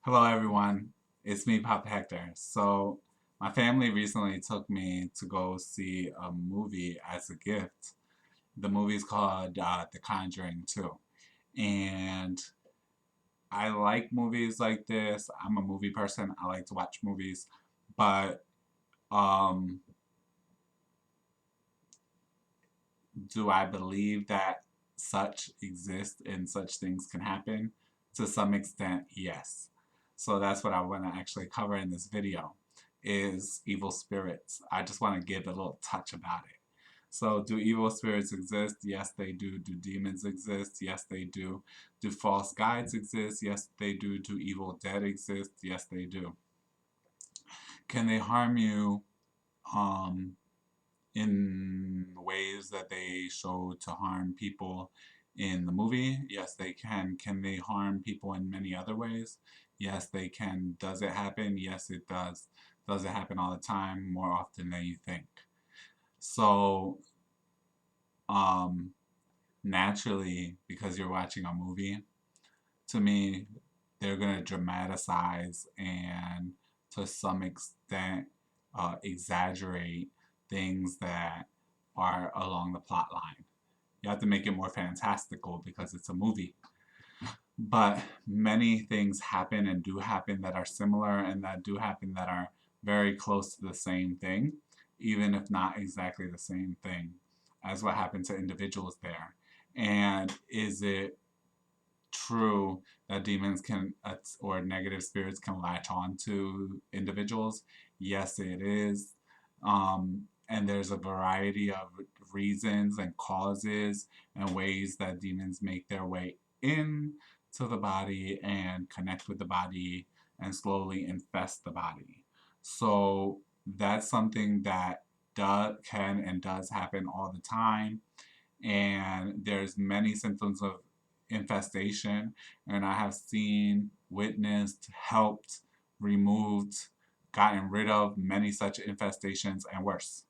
Hello, everyone. It's me, Papa Hector. So, my family recently took me to go see a movie as a gift. The movie's called The Conjuring 2. And I like movies like this. I'm a movie person. I like to watch movies. But um, do I believe that such exist and such things can happen? To some extent, yes. So that's what I want to actually cover in this video is evil spirits. I just want to give a little touch about it. So do evil spirits exist? Yes, they do. Do demons exist? Yes, they do. Do false guides exist? Yes, they do. Do evil dead exist? Yes, they do. Can they harm you um, in ways that they show to harm people in the movie? Yes, they can. Can they harm people in many other ways? Yes, they can. Does it happen? Yes, it does. Does it happen all the time? More often than you think. So, um, naturally, because you're watching a movie, to me, they're going to dramatize and to some extent exaggerate things that are along the plot line. You have to make it more fantastical because it's a movie. But many things happen and do happen that are similar and that do happen that are very close to the same thing, even if not exactly the same thing as what happened to individuals there. And is it true that demons can or negative spirits can latch on to individuals? Yes, it is. And there's a variety of reasons and causes and ways that demons make their way in to the body and connect with the body and slowly infest the body. So that's something that can and does happen all the time, and there's many symptoms of infestation, and I have seen, witnessed, helped, removed, gotten rid of many such infestations and worse.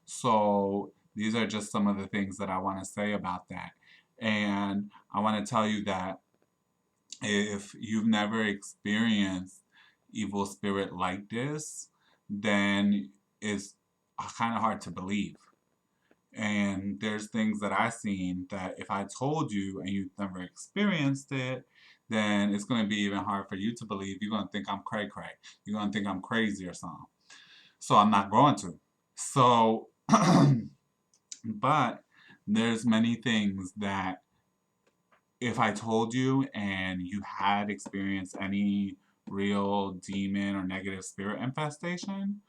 So these are just some of the things that I want to say about that. And I want to tell you that if you've never experienced evil spirit like this, then it's kind of hard to believe. And there's things that I've seen that if I told you and you've never experienced it, then it's going to be even hard for you to believe. You're going to think I'm cray cray. You're going to think I'm crazy or something. So I'm not going to. So, but there's many things that if I told you and you had experienced any real demon or negative spirit infestation,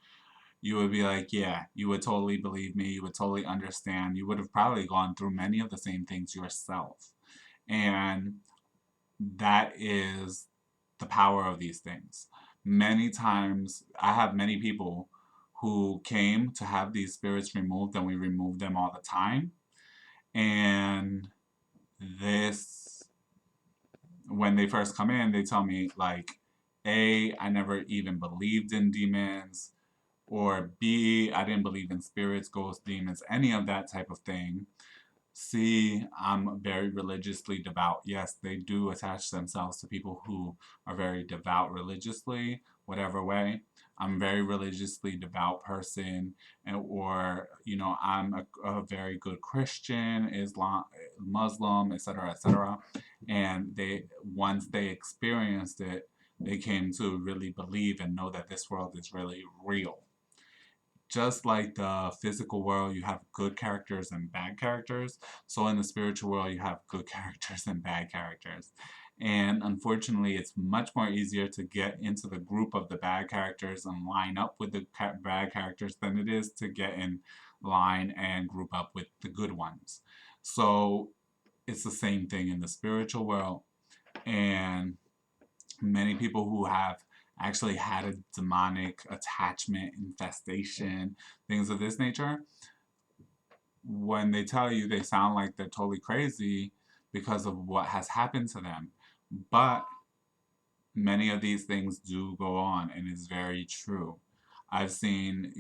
you would be like, yeah, you would totally believe me. You would totally understand. You would have probably gone through many of the same things yourself. And that is the power of these things. Many times, I have many people who came to have these spirits removed, and we remove them all the time. And this, when they first come in, they tell me, like, A, I never even believed in demons, or B, I didn't believe in spirits, ghosts, demons, any of that type of thing. C, I'm very religiously devout. Yes, they do attach themselves to people who are very devout religiously, whatever way. I'm a very religiously devout person, and, or I'm a very good Christian, Islam, Muslim, etc., etc. And they once they experienced it, they came to really believe and know that this world is really real. Just like the physical world, you have good characters and bad characters. So in the spiritual world, you have good characters and bad characters. And unfortunately, it's much more easier to get into the group of the bad characters and line up with the bad characters than it is to get in line and group up with the good ones. So it's the same thing in the spiritual world. And many people who have actually had a demonic attachment, infestation, things of this nature, when they tell you, they sound like they're totally crazy because of what has happened to them. But many of these things do go on, and it's very true. I've seen,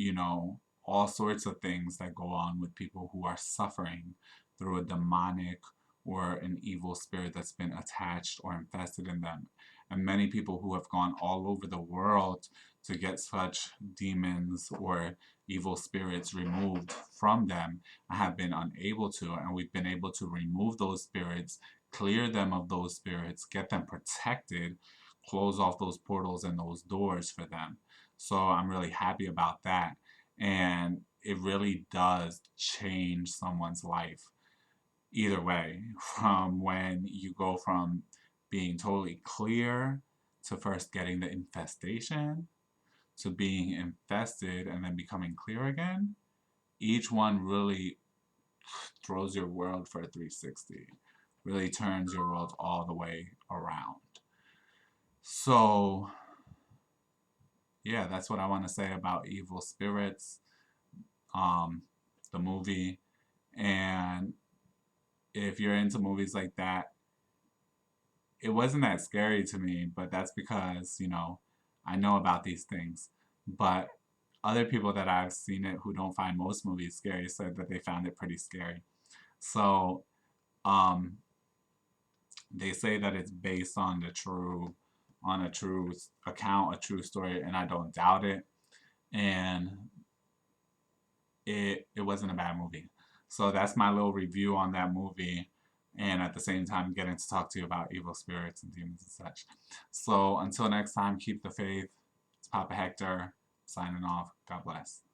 all sorts of things that go on with people who are suffering through a demonic or an evil spirit that's been attached or infested in them. and many people who have gone all over the world to get such demons or evil spirits removed from them have been unable to, and we've been able to remove those spirits, clear them of those spirits, get them protected, close off those portals and those doors for them. So I'm really happy about that. And it really does change someone's life either way, from when you go from being totally clear to first getting the infestation to being infested and then becoming clear again. Each one really throws your world for a 360, really turns your world all the way around. So yeah, that's what I want to say about Evil Spirits, um, the movie. And if you're into movies like that, it wasn't that scary to me, but that's because, I know about these things. But other people that I've seen it who don't find most movies scary said that they found it pretty scary. So, um, they say that it's based on a true account, a true story, and I don't doubt it. And it wasn't a bad movie. So that's my little review on that movie, and at the same time getting to talk to you about evil spirits and demons and such. So until next time, keep the faith. It's Papa Hector signing off. God bless.